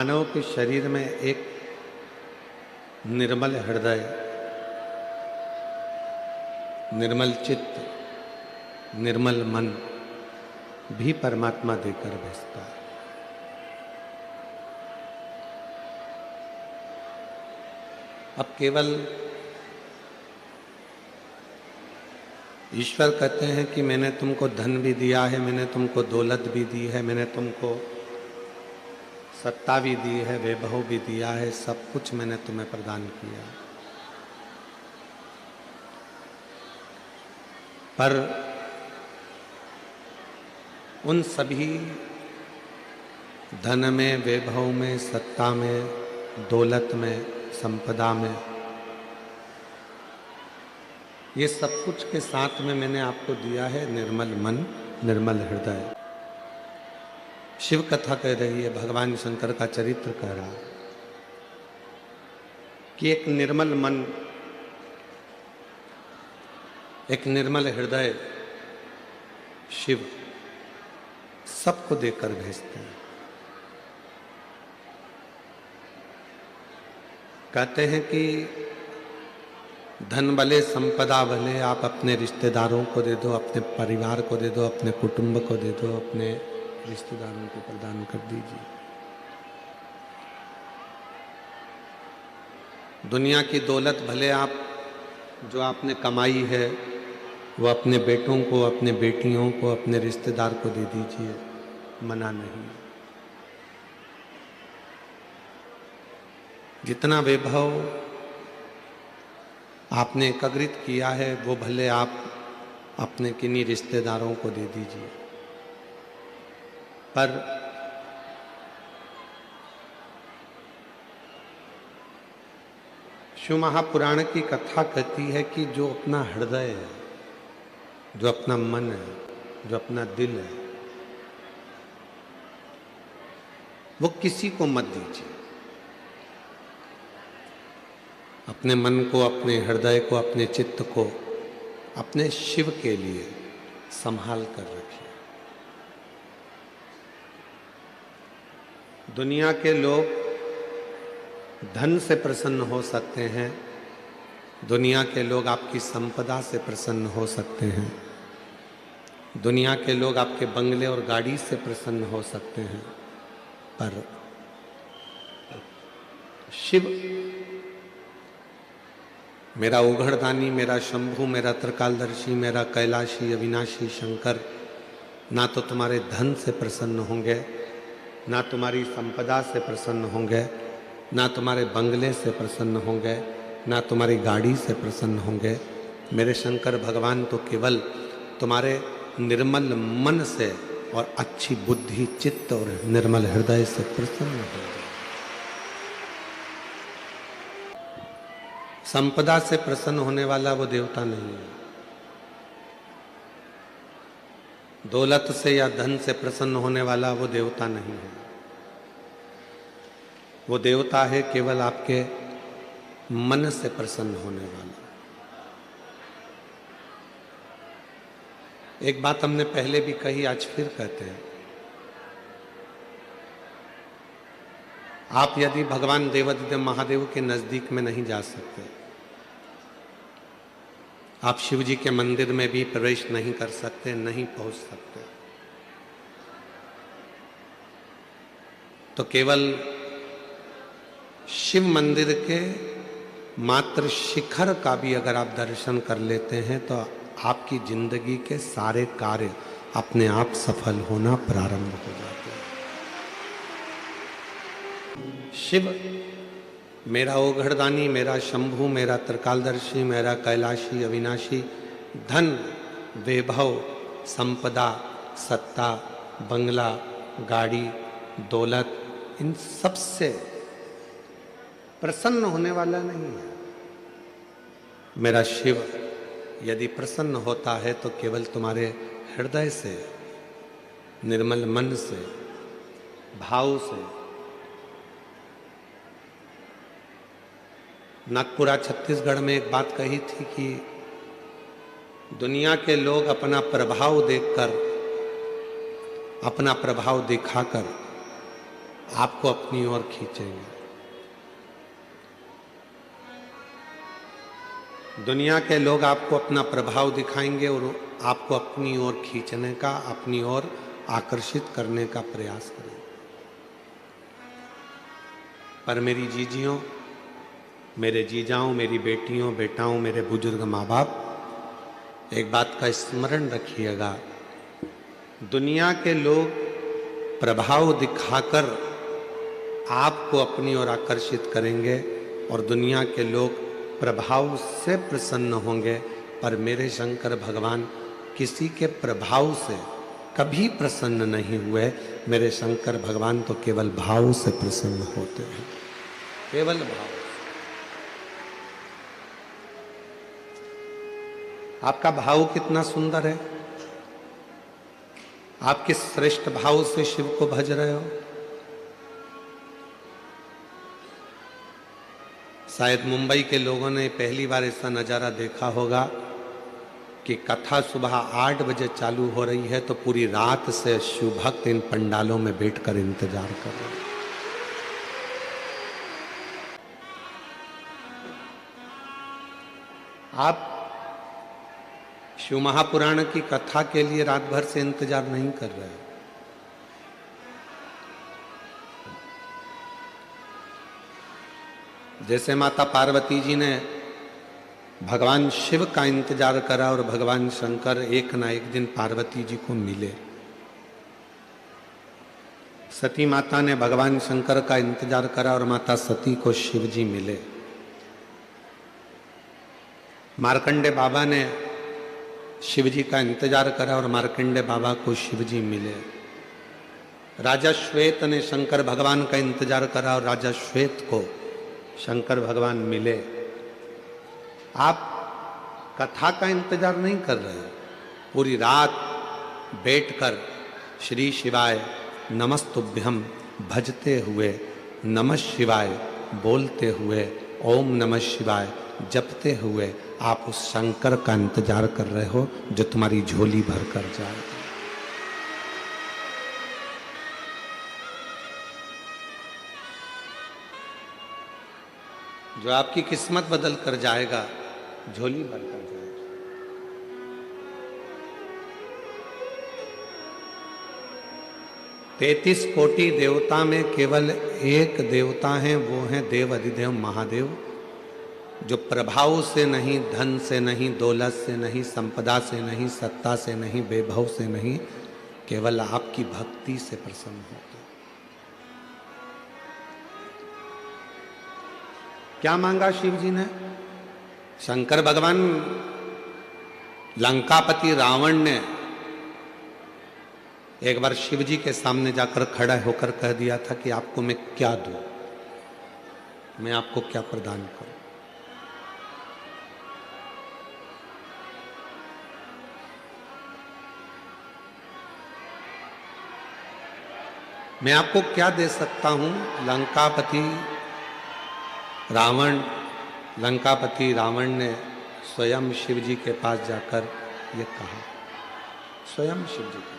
मानव के शरीर में एक निर्मल हृदय, निर्मल चित्त, निर्मल मन भी परमात्मा देकर भेजता है। अब केवल ईश्वर कहते हैं कि मैंने तुमको धन भी दिया है, मैंने तुमको दौलत भी दी है, मैंने तुमको सत्ता भी दी है, वैभव भी दिया है, सब कुछ मैंने तुम्हें प्रदान किया। पर उन सभी धन में, वैभव में, सत्ता में, दौलत में, संपदा में, ये सब कुछ के साथ में मैंने आपको दिया है निर्मल मन, निर्मल हृदय। शिव कथा कह रही है, भगवान शंकर का चरित्र कह रहा है कि एक निर्मल मन, एक निर्मल हृदय शिव सबको देकर भेजते हैं। कहते हैं कि धन भले, संपदा भले, आप अपने रिश्तेदारों को दे दो, अपने परिवार को दे दो, अपने कुटुंब को दे दो, अपने रिश्तेदारों को प्रदान कर दीजिए। दुनिया की दौलत भले आप जो आपने कमाई है वो अपने बेटों को, अपने बेटियों को, अपने रिश्तेदार को दे दीजिए, मना नहीं। जितना वैभव आपने एकत्रित किया है वो भले आप अपने किन्हीं रिश्तेदारों को दे दीजिए, पर शिव महापुराण की कथा कहती है कि जो अपना हृदय है, जो अपना मन है, जो अपना दिल है, वो किसी को मत दीजिए। अपने मन को, अपने हृदय को, अपने चित्त को अपने शिव के लिए संभाल कर रखिए। दुनिया के लोग धन से प्रसन्न हो सकते हैं, दुनिया के लोग आपकी संपदा से प्रसन्न हो सकते हैं, दुनिया के लोग आपके बंगले और गाड़ी से प्रसन्न हो सकते हैं, पर शिव मेरा उघड़दानी, मेरा शंभु, मेरा त्रिकालदर्शी, मेरा कैलाशी अविनाशी शंकर ना तो तुम्हारे धन से प्रसन्न होंगे, ना तुम्हारी संपदा से प्रसन्न होंगे, ना तुम्हारे बंगले से प्रसन्न होंगे, ना तुम्हारी गाड़ी से प्रसन्न होंगे। मेरे शंकर भगवान तो केवल तुम्हारे निर्मल मन से और अच्छी बुद्धि, चित्त और निर्मल हृदय से प्रसन्न होंगे। संपदा से प्रसन्न होने वाला वो देवता नहीं है, दौलत से या धन से प्रसन्न होने वाला वो देवता नहीं है। वो देवता है केवल आपके मन से प्रसन्न होने वाला। एक बात हमने पहले भी कही, आज फिर कहते हैं, आप यदि भगवान देवाधिदेव महादेव के नजदीक में नहीं जा सकते, आप शिव जी के मंदिर में भी प्रवेश नहीं कर सकते, नहीं पहुंच सकते, तो केवल शिव मंदिर के मात्र शिखर का भी अगर आप दर्शन कर लेते हैं तो आपकी जिंदगी के सारे कार्य अपने आप सफल होना प्रारंभ हो जाते हैं। शिव मेरा ओघड़दानी, मेरा शंभु, मेरा त्रिकालदर्शी, मेरा कैलाशी अविनाशी, धन, वैभव, संपदा, सत्ता, बंगला, गाड़ी, दौलत, इन सब से प्रसन्न होने वाला नहीं है। मेरा शिव यदि प्रसन्न होता है तो केवल तुम्हारे हृदय से, निर्मल मन से, भाव से। नागपुरा छत्तीसगढ़ में एक बात कही थी कि दुनिया के लोग अपना प्रभाव देखकर, अपना प्रभाव दिखाकर आपको अपनी ओर खींचेंगे। दुनिया के लोग आपको अपना प्रभाव दिखाएंगे और आपको अपनी ओर खींचने का, अपनी ओर आकर्षित करने का प्रयास करेंगे। पर मेरी जीजियों, मेरे जीजाओं, मेरी बेटियों, बेटाओं, मेरे बुजुर्ग माँ बाप, एक बात का स्मरण रखिएगा, दुनिया के लोग प्रभाव दिखाकर आपको अपनी ओर आकर्षित करेंगे और दुनिया के लोग प्रभाव से प्रसन्न होंगे, पर मेरे शंकर भगवान किसी के प्रभाव से कभी प्रसन्न नहीं हुए। मेरे शंकर भगवान तो केवल भाव से प्रसन्न होते हैं, केवल भाव। आपका भाव कितना सुंदर है, आप किस श्रेष्ठ भाव से शिव को भज रहे हो। शायद मुंबई के लोगों ने पहली बार ऐसा नजारा देखा होगा कि कथा सुबह 8 बजे चालू हो रही है तो पूरी रात से शिव भक्त इन पंडालों में बैठकर इंतजार कर रहे हैं। आप शिव महापुराण की कथा के लिए रात भर से इंतजार नहीं कर रहे। जैसे माता पार्वती जी ने भगवान शिव का इंतजार करा और भगवान शंकर एक ना एक दिन पार्वती जी को मिले, सती माता ने भगवान शंकर का इंतजार करा और माता सती को शिव जी मिले। मार्कंडे बाबा ने शिव जी का इंतजार करा और मार्कंडे बाबा को शिव जी मिले। राजा श्वेत ने शंकर भगवान का इंतजार करा और राजा श्वेत को शंकर भगवान मिले। आप कथा का इंतजार नहीं कर रहे, पूरी रात बैठकर श्री शिवाय नमस्तुभ्यम भजते हुए, नमः शिवाय बोलते हुए, ओम नमः शिवाय जपते हुए आप उस शंकर का इंतजार कर रहे हो जो तुम्हारी झोली भर कर जाए। जो आपकी किस्मत बदल कर जाएगा, झोली भर कर जाएगा। 33 कोटि देवता में केवल एक देवता है, वो है देव अधिदेव महादेव, जो प्रभाव से नहीं, धन से नहीं, दौलत से नहीं, संपदा से नहीं, सत्ता से नहीं, वैभव से नहीं, केवल आपकी भक्ति से प्रसन्न होते। क्या मांगा शिव जी ने? शंकर भगवान, लंकापति रावण ने एक बार शिव जी के सामने जाकर खड़ा होकर कह दिया था कि आपको मैं क्या दूं, मैं आपको क्या प्रदान करूं। मैं आपको क्या दे सकता हूं? लंकापति रावण ने स्वयं शिव जी के पास जाकर ये कहा, स्वयं शिव जी के।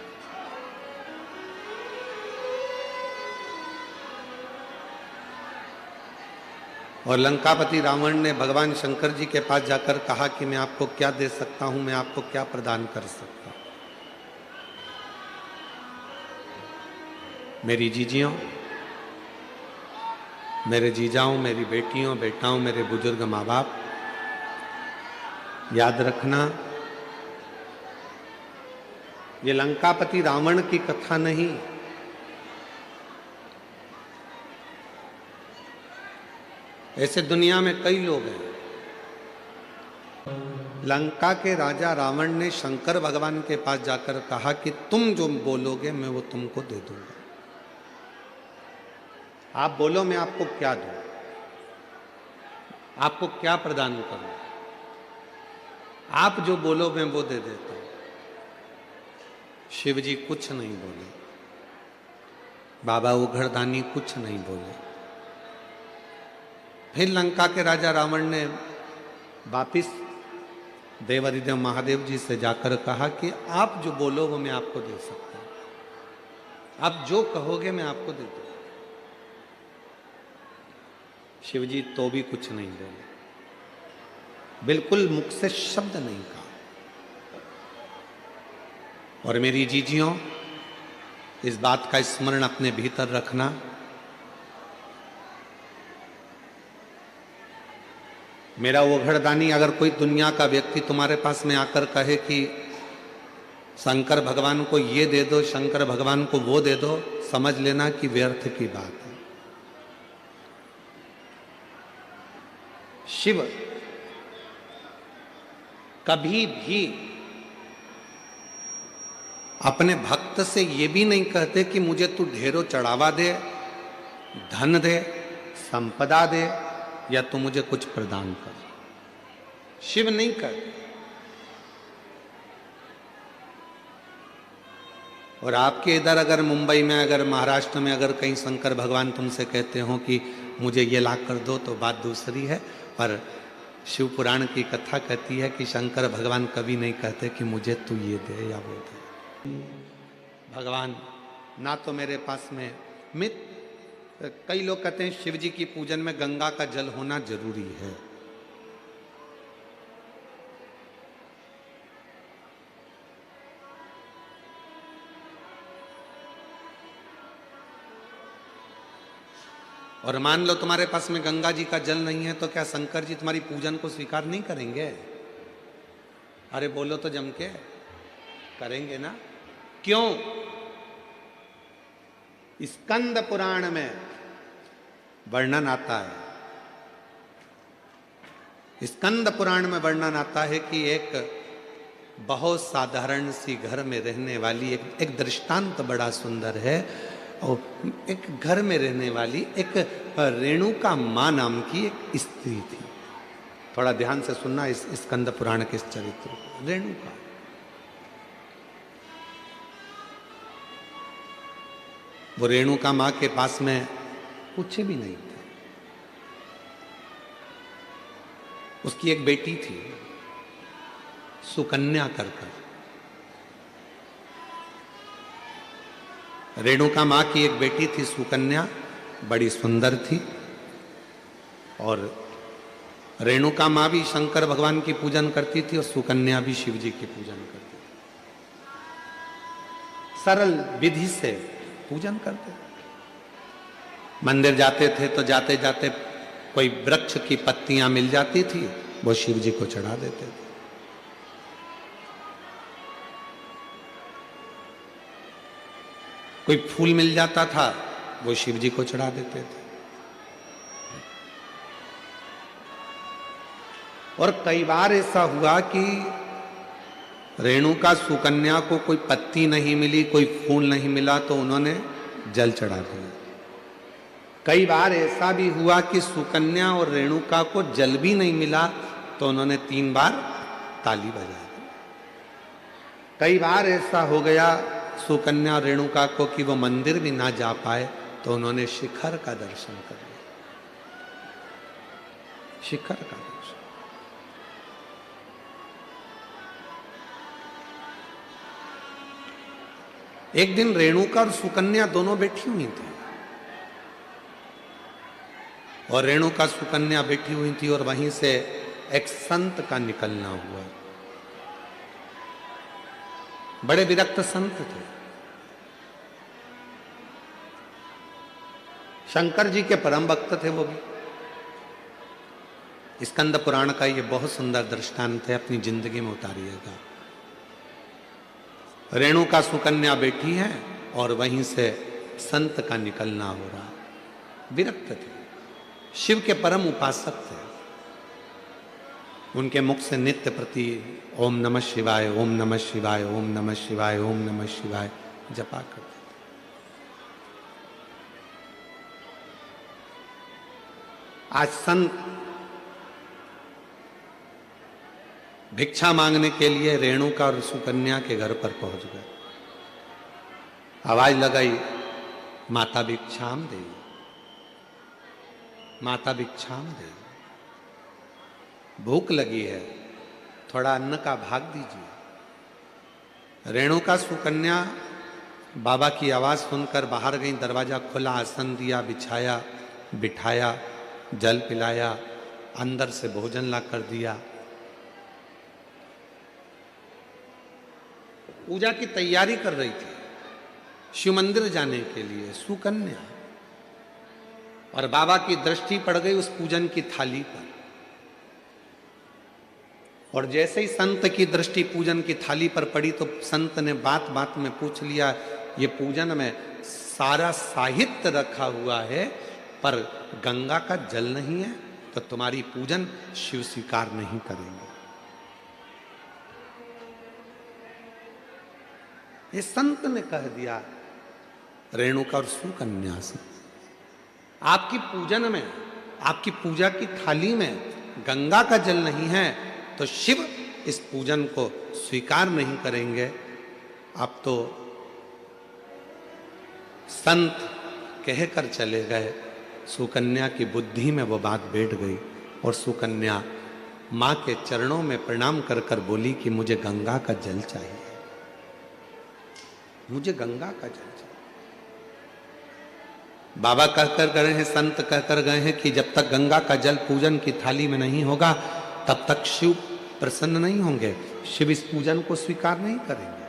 और लंकापति रावण ने भगवान शंकर जी के पास जाकर कहा कि मैं आपको क्या दे सकता हूं, मैं आपको क्या प्रदान कर सकता हूं। मेरी जीजियों, मेरे जीजाओं, मेरी बेटियों, बेटाओं, मेरे बुजुर्ग माँ बाप, याद रखना, ये लंकापति रावण की कथा नहीं, ऐसे दुनिया में कई लोग हैं। लंका के राजा रावण ने शंकर भगवान के पास जाकर कहा कि तुम जो बोलोगे मैं वो तुमको दे दूंगा। आप बोलो मैं आपको क्या दूं, आपको क्या प्रदान करूं, आप जो बोलो मैं वो दे देता हूं। शिव जी कुछ नहीं बोले, बाबा उघड़दानी कुछ नहीं बोले। फिर लंका के राजा रावण ने वापिस देवाधिदेव महादेव जी से जाकर कहा कि आप जो बोलो वो मैं आपको दे सकता हूं, आप जो कहोगे मैं आपको दे दूंगा। शिवजी तो भी कुछ नहीं बोले, बिल्कुल मुख से शब्द नहीं कहा। और मेरी जीजियों, इस बात का स्मरण अपने भीतर रखना, मेरा वो घरदानी, अगर कोई दुनिया का व्यक्ति तुम्हारे पास में आकर कहे कि शंकर भगवान को ये दे दो, शंकर भगवान को वो दे दो, समझ लेना कि व्यर्थ की बात है। शिव कभी भी अपने भक्त से ये भी नहीं कहते कि मुझे तू ढेरों चढ़ावा दे, धन दे, संपदा दे, या तू मुझे कुछ प्रदान कर। शिव नहीं कहते। और आपके इधर अगर मुंबई में, अगर महाराष्ट्र में, अगर कहीं शंकर भगवान तुमसे कहते हो कि मुझे ये ला कर दो, तो बात दूसरी है। पर शिव पुराण की कथा कहती है कि शंकर भगवान कभी नहीं कहते कि मुझे तू ये दे या वो दे। भगवान ना तो मेरे पास में कई लोग कहते हैं शिव जी की पूजन में गंगा का जल होना जरूरी है। और मान लो तुम्हारे पास में गंगा जी का जल नहीं है, तो क्या शंकर जी तुम्हारी पूजन को स्वीकार नहीं करेंगे? अरे बोलो तो जम के, करेंगे ना। क्यों? स्कंद पुराण में वर्णन आता है, स्कंद पुराण में वर्णन आता है कि एक बहुत साधारण सी घर में रहने वाली एक दृष्टांत बड़ा सुंदर है। और एक घर में रहने वाली एक रेणुका मां नाम की एक स्त्री थी। थोड़ा ध्यान से सुनना इस स्कंद पुराण के इस चरित्र को। रेणुका, वो रेणुका मां के पास में कुछ भी नहीं था। उसकी एक बेटी थी, सुकन्या कर। रेणुका मां की एक बेटी थी सुकन्या, बड़ी सुंदर थी। और रेणुका मां भी शंकर भगवान की पूजन करती थी और सुकन्या भी शिव जी की पूजन करती थी। सरल विधि से पूजन करते। मंदिर जाते थे तो जाते जाते कोई वृक्ष की पत्तियां मिल जाती थी, वो शिव जी को चढ़ा देते थे। कोई फूल मिल जाता था, वो शिव जी को चढ़ा देते थे। और कई बार ऐसा हुआ कि रेणुका सुकन्या को कोई पत्ती नहीं मिली, कोई फूल नहीं मिला, तो उन्होंने जल चढ़ा दिया। कई बार ऐसा भी हुआ कि सुकन्या और रेणुका को जल भी नहीं मिला, तो उन्होंने 3 बार ताली बजा दी। कई बार ऐसा हो गया सुकन्या और रेणुका को कि वो मंदिर भी ना जा पाए, तो उन्होंने शिखर का दर्शन कर लिया। शिखर का दर्शन। एक दिन रेणुका और सुकन्या दोनों बैठी हुई थी, और रेणुका सुकन्या बैठी हुई थी, और वहीं से एक संत का निकलना हुआ। बड़े विरक्त संत थे, शंकर जी के परम भक्त थे वो भी। स्कंद पुराण का ये बहुत सुंदर दृष्टांत है, अपनी जिंदगी में उतारिएगा। रेणुका सुकन्या बैठी है और वहीं से संत का निकलना हो रहा। विरक्त थे, शिव के परम उपासक थे। उनके मुख से नित्य प्रति ओम नमः शिवाय, ओम नमः शिवाय, ओम नमः शिवाय, ओम नमः शिवाय जपा करते थे। आज संत भिक्षा मांगने के लिए रेणुका और सुकन्या के घर पर पहुंच गए। आवाज लगाई, माता भिक्षाम दे, माता भिक्षाम दे, भूख लगी है, थोड़ा अन्न का भाग दीजिए। रेणुका सुकन्या बाबा की आवाज सुनकर बाहर गई, दरवाजा खुला, आसन दिया, बिछाया, बिठाया, जल पिलाया, अंदर से भोजन ला कर दिया। पूजा की तैयारी कर रही थी शिव मंदिर जाने के लिए सुकन्या, और बाबा की दृष्टि पड़ गई उस पूजन की थाली पर। और जैसे ही संत की दृष्टि पूजन की थाली पर पड़ी तो संत ने बात बात में पूछ लिया, ये पूजन में सारा साहित्य रखा हुआ है पर गंगा का जल नहीं है, तो तुम्हारी पूजन शिव स्वीकार नहीं करेंगे। ये संत ने कह दिया रेणुका और सुकन्या से, आपकी पूजन में, आपकी पूजा की थाली में गंगा का जल नहीं है तो शिव इस पूजन को स्वीकार नहीं करेंगे। अब तो संत कहकर चले गए, सुकन्या की बुद्धि में वो बात बैठ गई और सुकन्या मां के चरणों में प्रणाम कर कर बोली कि मुझे गंगा का जल चाहिए, मुझे गंगा का जल चाहिए। बाबा कहकर गए हैं, संत कहकर गए हैं कि जब तक गंगा का जल पूजन की थाली में नहीं होगा तब तक शिव प्रसन्न नहीं होंगे, शिव इस पूजन को स्वीकार नहीं करेंगे।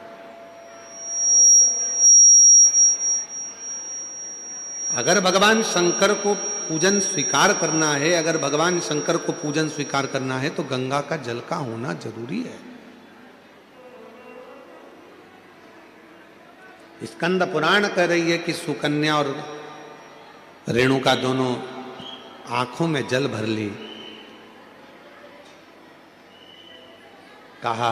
अगर भगवान शंकर को पूजन स्वीकार करना है, अगर भगवान शंकर को पूजन स्वीकार करना है तो गंगा का जल का होना जरूरी है। स्कंद पुराण कह रही है कि सुकन्या और रेणुका दोनों आंखों में जल भर ली। कहा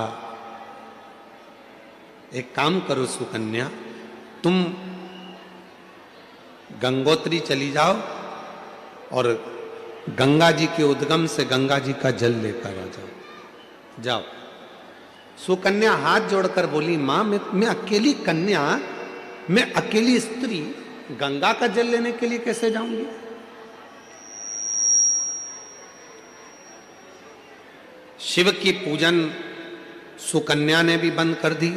एक काम करो सुकन्या, तुम गंगोत्री चली जाओ और गंगा जी के उद्गम से गंगा जी का जल लेकर आ जाओ। जाओ। सुकन्या हाथ जोड़कर बोली, मां मैं अकेली कन्या, मैं अकेली स्त्री गंगा का जल लेने के लिए कैसे जाऊंगी? शिव की पूजन सुकन्या ने भी बंद कर दी,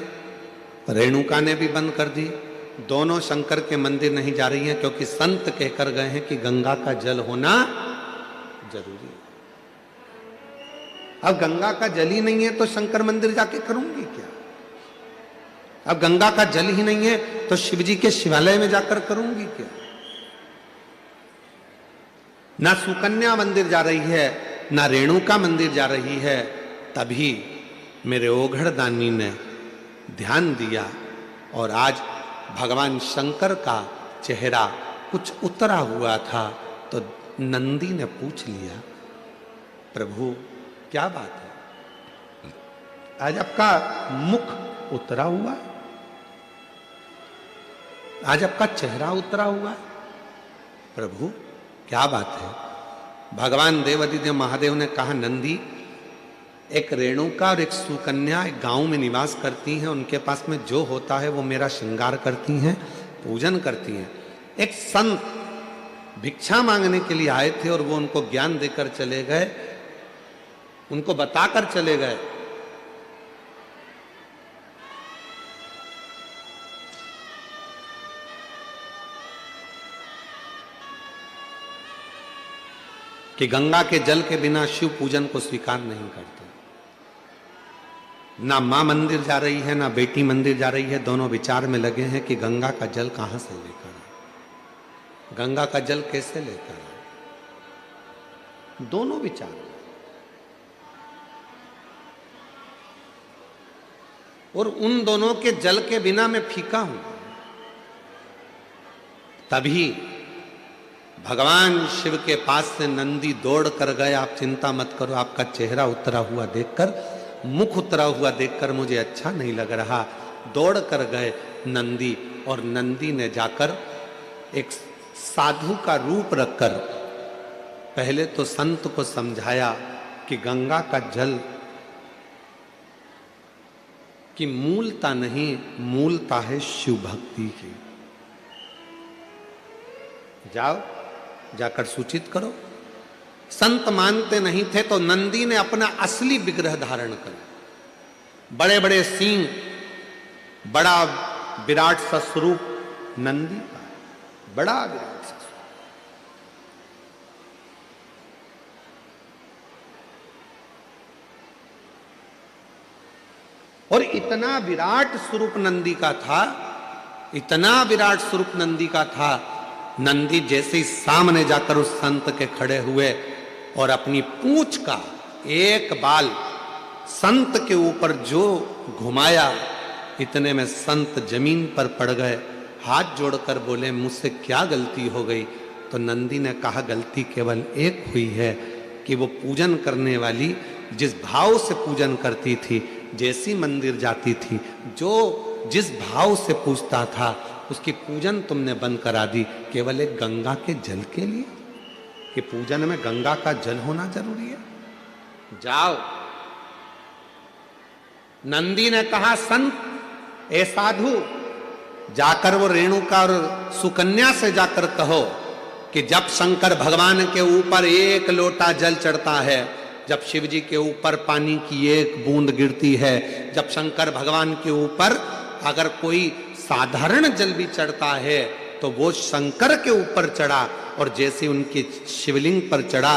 रेणुका ने भी बंद कर दी। दोनों शंकर के मंदिर नहीं जा रही हैं क्योंकि संत कहकर गए हैं कि गंगा का जल होना जरूरी है। अब गंगा का जल ही नहीं है तो शंकर मंदिर जाके करूंगी क्या? अब गंगा का जल ही नहीं है तो शिव जी के शिवालय में जाकर करूंगी क्या? ना सुकन्या मंदिर जा रही है ना रेणुका मंदिर जा रही है। तभी मेरे ओघड़ दानी ने ध्यान दिया और आज भगवान शंकर का चेहरा कुछ उतरा हुआ था तो नंदी ने पूछ लिया, प्रभु क्या बात है, आज आपका मुख उतरा हुआ है, आज आपका चेहरा उतरा हुआ है, प्रभु क्या बात है? भगवान देवादिदेव महादेव ने कहा, नंदी एक रेणुका और एक सुकन्या एक गांव में निवास करती हैं, उनके पास में जो होता है वो मेरा श्रृंगार करती हैं, पूजन करती हैं। एक संत भिक्षा मांगने के लिए आए थे और वो उनको ज्ञान देकर चले गए, उनको बताकर चले गए कि गंगा के जल के बिना शिव पूजन को स्वीकार नहीं करते। ना मां मंदिर जा रही है ना बेटी मंदिर जा रही है, दोनों विचार में लगे हैं कि गंगा का जल कहां से लेकर आए, गंगा का जल कैसे लेकर आए, दोनों विचार। और उन दोनों के जल के बिना मैं फीका हूं। तभी भगवान शिव के पास से नंदी दौड़ कर गए, आप चिंता मत करो, आपका चेहरा उतरा हुआ देखकर, मुख उतरा हुआ देखकर मुझे अच्छा नहीं लग रहा। दौड़ कर गए नंदी और नंदी ने जाकर एक साधु का रूप रखकर पहले तो संत को समझाया कि गंगा का जल की मूलता नहीं, मूलता है शिव भक्ति की। जाओ जाकर सूचित करो। संत मानते नहीं थे तो नंदी ने अपना असली विग्रह धारण कर, बड़े बड़े सींग, बड़ा विराट सा स्वरूप नंदी का, बड़ा विराट सा स्वरूप। और इतना विराट स्वरूप नंदी का था, इतना विराट स्वरूप नंदी का था। नंदी जैसे ही सामने जाकर उस संत के खड़े हुए और अपनी पूंछ का एक बाल संत के ऊपर जो घुमाया, इतने में संत जमीन पर पड़ गए। हाथ जोड़कर बोले, मुझसे क्या गलती हो गई? तो नंदी ने कहा, गलती केवल एक हुई है कि वो पूजन करने वाली जिस भाव से पूजन करती थी, जैसी मंदिर जाती थी, जो जिस भाव से पूजता था, उसकी पूजन तुमने बंद करा दी, केवल एक गंगा के जल के लिए, कि पूजन में गंगा का जल होना जरूरी है। जाओ। नंदी ने कहा, संत, ए साधु, जाकर वो रेणुका और सुकन्या से जाकर कहो कि जब शंकर भगवान के ऊपर एक लोटा जल चढ़ता है, जब शिव जी के ऊपर पानी की एक बूंद गिरती है, जब शंकर भगवान के ऊपर अगर कोई साधारण जल भी चढ़ता है तो वो शंकर के ऊपर चढ़ा, और जैसे उनके शिवलिंग पर चढ़ा,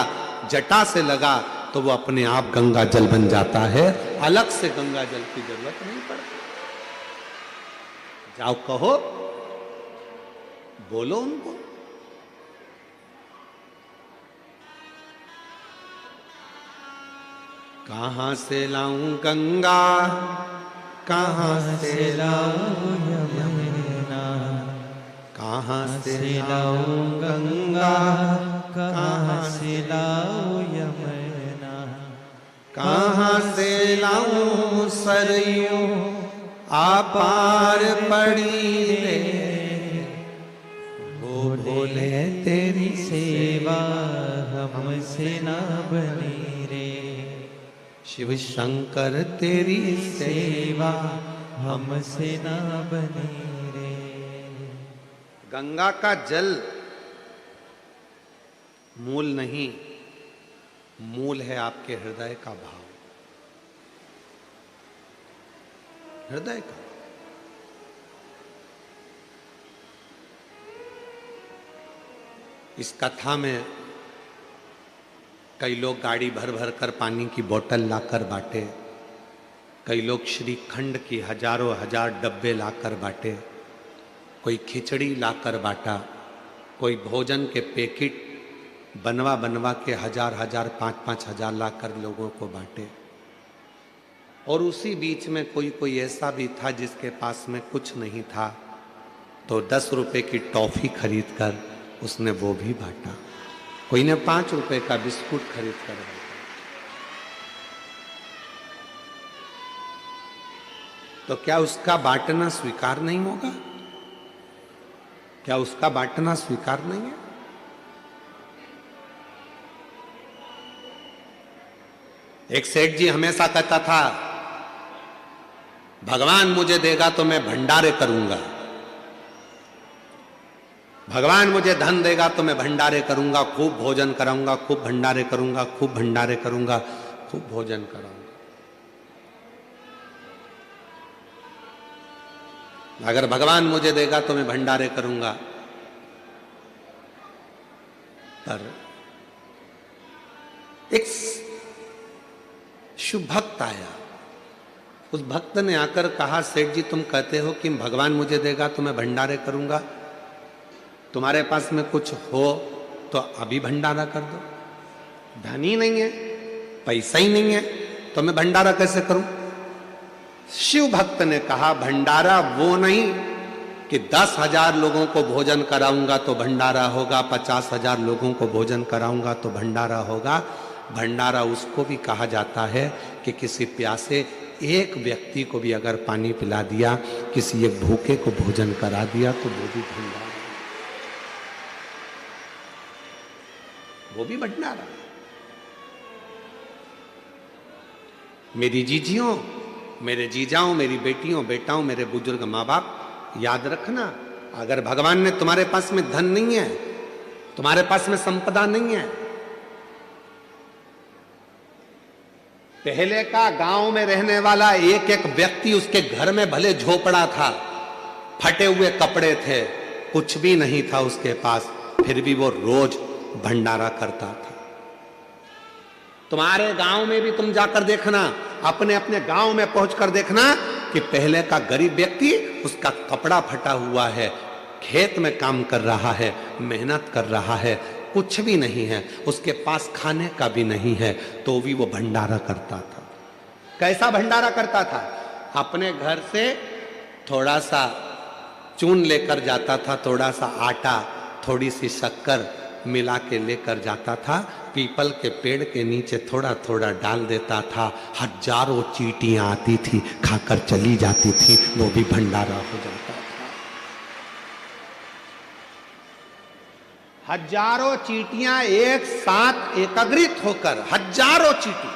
जटा से लगा, तो वो अपने आप गंगा जल बन जाता है, अलग से गंगा जल की जरूरत नहीं पड़ती। जाओ कहो, बोलो उनको। कहां से लाऊं गंगा, कहां से लाऊं यमुना, कहां से लाऊं गंगा, कहां से लाऊं यमुना, कहां से लाऊं सरयू आपार पड़ी रे, वो बोले तेरी सेवा हमसे ना बनी रे, शिव शंकर तेरी सेवा हमसे ना बनी रे। गंगा का जल मूल नहीं, मूल है आपके हृदय का भाव, हृदय का। इस कथा में कई लोग गाड़ी भर भर कर पानी की बोतल लाकर बांटे, कई लोग श्रीखंड की हजारों हजार डब्बे लाकर बांटे, कोई खिचड़ी लाकर बांटा, कोई भोजन के पैकेट बनवा बनवा के हजार हजार 5-5 हजार लाकर लोगों को बांटे। और उसी बीच में कोई ऐसा भी था जिसके पास में कुछ नहीं था, तो 10 रुपए की टॉफी खरीद कर उसने वो भी बांटा, कोई ने 5 रुपए का बिस्कुट खरीद कर बांटा। तो क्या उसका बांटना स्वीकार नहीं होगा? क्या उसका बांटना स्वीकार नहीं है? एक सेठ जी हमेशा कहता था, भगवान मुझे देगा तो मैं भंडारे करूंगा, भगवान मुझे धन देगा तो मैं भंडारे करूंगा, खूब भोजन कराऊंगा, खूब भंडारे करूंगा, खूब भंडारे करूंगा, खूब भोजन कराऊंगा। अगर भगवान मुझे देगा तो मैं भंडारे करूंगा। पर एक शुभ भक्त आया, उस भक्त ने आकर कहा, सेठ जी तुम कहते हो कि भगवान मुझे देगा तो मैं भंडारे करूंगा, तुम्हारे पास में कुछ हो तो अभी भंडारा कर दो। धन ही नहीं है, पैसा ही नहीं है, तो मैं भंडारा कैसे करूं? शिव भक्त ने कहा, भंडारा वो नहीं कि 10,000 लोगों को भोजन कराऊंगा तो भंडारा होगा, 50,000 लोगों को भोजन कराऊंगा तो भंडारा होगा। भंडारा उसको भी कहा जाता है कि किसी प्यासे एक व्यक्ति को भी अगर पानी पिला दिया, किसी एक भूखे को भोजन करा दिया, तो वो भी भंडारा, वो भी भंडारा। मेरी जीजियों, मेरे जीजाओं, मेरी बेटियों, बेटाओं, मेरे बुजुर्ग माँ बाप, याद रखना, अगर भगवान ने तुम्हारे पास में धन नहीं है, तुम्हारे पास में संपदा नहीं है, पहले का गांव में रहने वाला एक एक व्यक्ति, उसके घर में भले झोपड़ा था, फटे हुए कपड़े थे, कुछ भी नहीं था उसके पास, फिर भी वो रोज भंडारा करता था। तुम्हारे गांव में भी तुम जाकर देखना, अपने अपने गांव में पहुंचकर देखना कि पहले का गरीब व्यक्ति, उसका कपड़ा फटा हुआ है, खेत में काम कर रहा है, मेहनत कर रहा है, कुछ भी नहीं है, उसके पास खाने का भी नहीं है, तो भी वो भंडारा करता था। कैसा भंडारा करता था? अपने घर से थोड़ा सा चून लेकर जाता था, थोड़ा सा आटा, थोड़ी सी शक्कर मिला के लेकर जाता था, पीपल के पेड़ के नीचे थोड़ा थोड़ा डाल देता था, हजारों चींटियां आती थी, खाकर चली जाती थी, वो भी भंडारा हो जाता था। हजारों चींटियां एक साथ एकत्रित होकर, हजारों चींटी।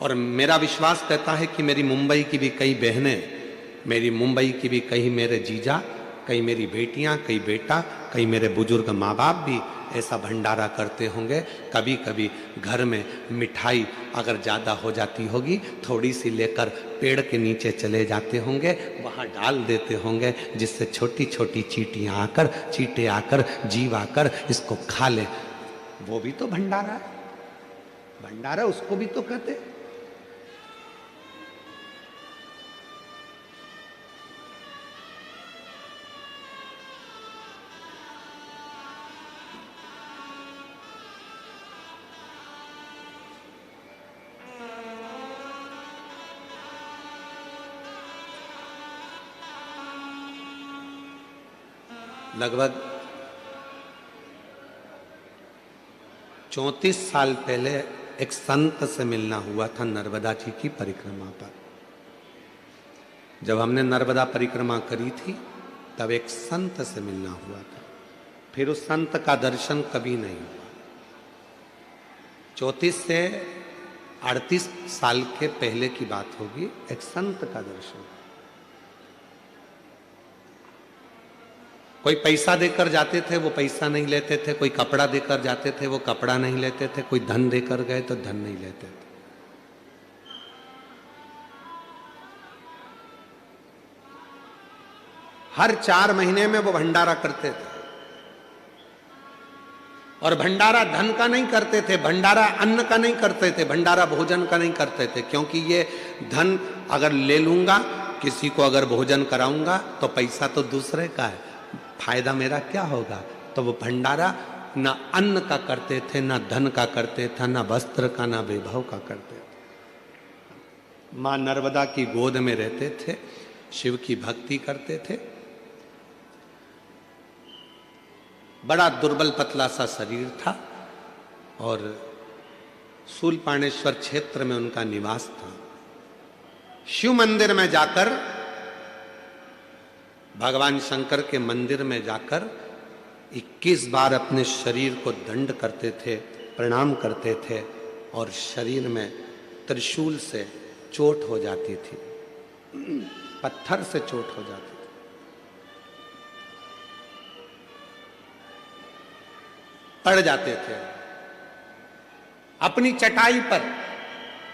और मेरा विश्वास कहता है कि मेरी मुंबई की भी कई बहनें, मेरी मुंबई की भी कई मेरे जीजा, कई मेरी बेटियां, कई बेटा, कई मेरे बुजुर्ग माँ बाप भी ऐसा भंडारा करते होंगे। कभी कभी घर में मिठाई अगर ज़्यादा हो जाती होगी, थोड़ी सी लेकर पेड़ के नीचे चले जाते होंगे, वहाँ डाल देते होंगे, जिससे छोटी छोटी चींटियाँ आकर, चींटे आकर, जीव आकर इसको खा ले। वो भी तो भंडारा है, भंडारा उसको भी तो कहते। लगभग 34 साल पहले एक संत से मिलना हुआ था नर्मदा जी की परिक्रमा पर। जब हमने नर्मदा परिक्रमा करी थी तब एक संत से मिलना हुआ था, फिर उस संत का दर्शन कभी नहीं हुआ। 34 से 38 साल के पहले की बात होगी, एक संत का दर्शन। कोई पैसा देकर जाते थे, वो पैसा नहीं लेते थे, कोई कपड़ा देकर जाते थे, वो कपड़ा नहीं लेते थे, कोई धन देकर गए तो धन नहीं लेते थे। हर 4 महीने में वो भंडारा करते थे, और भंडारा धन का नहीं करते थे, भंडारा अन्न का नहीं करते थे, भंडारा भोजन का नहीं करते थे, क्योंकि ये धन अगर ले लूंगा, किसी को अगर भोजन कराऊंगा तो पैसा तो दूसरे का है, फायदा मेरा क्या होगा। तो वो भंडारा ना अन्न का करते थे, ना धन का करते थे, ना वस्त्र का, ना वैभव का करते थे। मां नर्मदा की गोद में रहते थे, शिव की भक्ति करते थे। बड़ा दुर्बल पतला सा शरीर था और शूलपाणेश्वर क्षेत्र में उनका निवास था। शिव मंदिर में जाकर, भगवान शंकर के मंदिर में जाकर 21 बार अपने शरीर को दंड करते थे, प्रणाम करते थे, और शरीर में त्रिशूल से चोट हो जाती थी, पत्थर से चोट हो जाती थी। पड़ जाते थे, अपनी चटाई पर,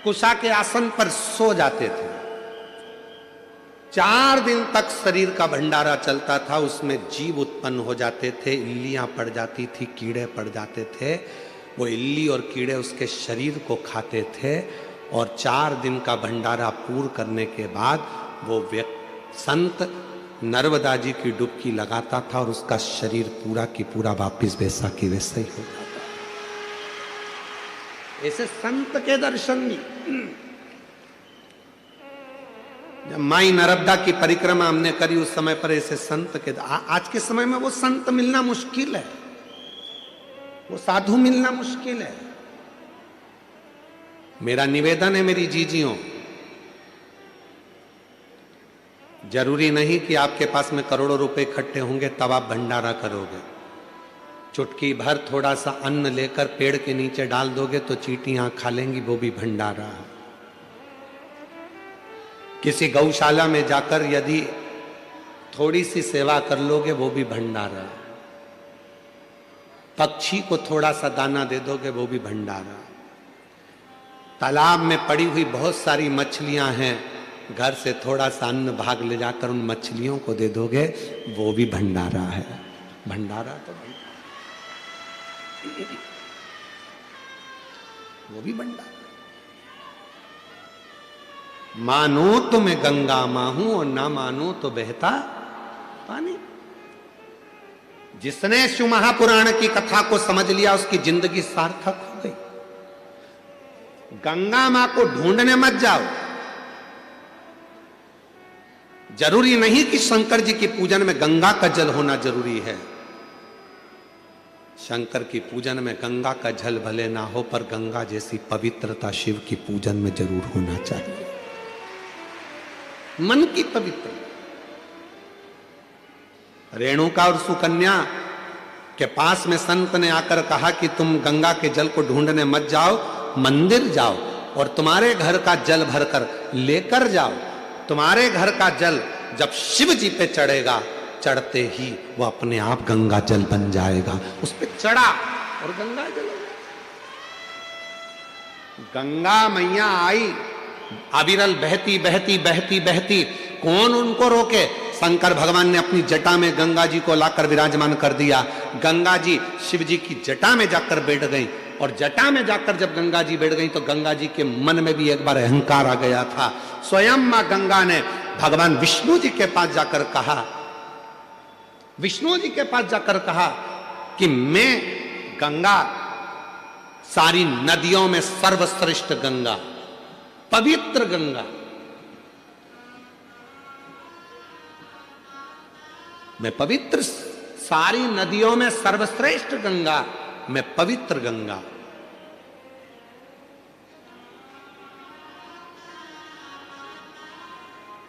कुशा के आसन पर सो जाते थे। 4 दिन तक शरीर का भंडारा चलता था, उसमें जीव उत्पन्न हो जाते थे, इल्लियां पड़ जाती थी, कीड़े पड़ जाते थे। वो इल्ली और कीड़े उसके शरीर को खाते थे, और 4 दिन का भंडारा पूर्ण करने के बाद वो संत नर्मदा जी की डुबकी लगाता था, और उसका शरीर पूरा की पूरा वापिस वैसा की वैसा ही हो जाता। ऐसे संत के दर्शन भी। जब माई नर्मदा की परिक्रमा हमने करी, उस समय पर ऐसे संत के, आज के समय में वो संत मिलना मुश्किल है, वो साधु मिलना मुश्किल है। मेरा निवेदन है मेरी जीजियों, जरूरी नहीं कि आपके पास में करोड़ों रुपए इकट्ठे होंगे तब आप भंडारा करोगे। चुटकी भर थोड़ा सा अन्न लेकर पेड़ के नीचे डाल दोगे तो चींटियां खा लेंगी, वो भी भंडारा है। किसी गौशाला में जाकर यदि थोड़ी सी सेवा कर लोगे, वो भी भंडारा है। पक्षी को थोड़ा सा दाना दे दोगे, वो भी भंडारा। तालाब में पड़ी हुई बहुत सारी मछलियां हैं, घर से थोड़ा सा अन्न भाग ले जाकर उन मछलियों को दे दोगे, वो भी भंडारा है। भंडारा तो वो भी भंडारा। मानो तो मैं गंगा मां हूं और ना मानो तो बहता पानी। जिसने शिव महापुराण की कथा को समझ लिया उसकी जिंदगी सार्थक हो गई। गंगा मां को ढूंढने मत जाओ। जरूरी नहीं कि शंकर जी की पूजन में गंगा का जल होना जरूरी है। शंकर की पूजन में गंगा का जल भले ना हो, पर गंगा जैसी पवित्रता शिव की पूजन में जरूर होना चाहिए। मन की पवित्रता। रेणुका और सुकन्या के पास में संत ने आकर कहा कि तुम गंगा के जल को ढूंढने मत जाओ, मंदिर जाओ और तुम्हारे घर का जल भरकर लेकर जाओ। तुम्हारे घर का जल जब शिव जी पे चढ़ेगा, चढ़ते ही वो अपने आप गंगा जल बन जाएगा। उस पे चढ़ा और गंगा जल। गंगा मैया आई, अविरल बहती बहती बहती बहती। कौन उनको रोके? शंकर भगवान ने अपनी जटा में गंगा जी को लाकर विराजमान कर दिया। गंगा जी शिव जी की जटा में जाकर बैठ गई और जटा में जाकर जब गंगा जी बैठ गई तो गंगा जी के मन में भी एक बार अहंकार आ गया था। स्वयं मां गंगा ने भगवान विष्णु जी के पास जाकर कहा, विष्णु जी के पास जाकर कहा कि मैं गंगा, सारी नदियों में सर्वश्रेष्ठ गंगा, पवित्र गंगा, मैं पवित्र, सारी नदियों में सर्वश्रेष्ठ गंगा, मैं पवित्र गंगा।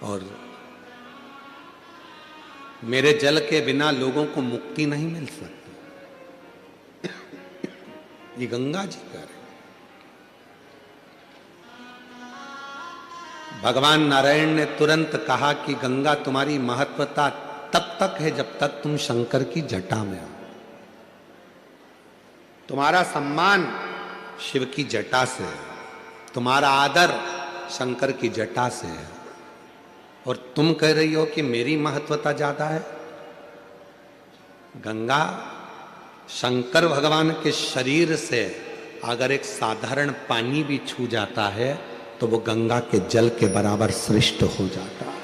और मेरे जल के बिना लोगों को मुक्ति नहीं मिल सकती। ये गंगा जी कह रहे। भगवान नारायण ने तुरंत कहा कि गंगा तुम्हारी महत्वता तब तक है जब तक तुम शंकर की जटा में हो। तुम्हारा सम्मान शिव की जटा से है, तुम्हारा आदर शंकर की जटा से है। और तुम कह रही हो कि मेरी महत्वता ज्यादा है। गंगा शंकर भगवान के शरीर से अगर एक साधारण पानी भी छू जाता है तो वो गंगा के जल के बराबर श्रेष्ठ हो जाता है।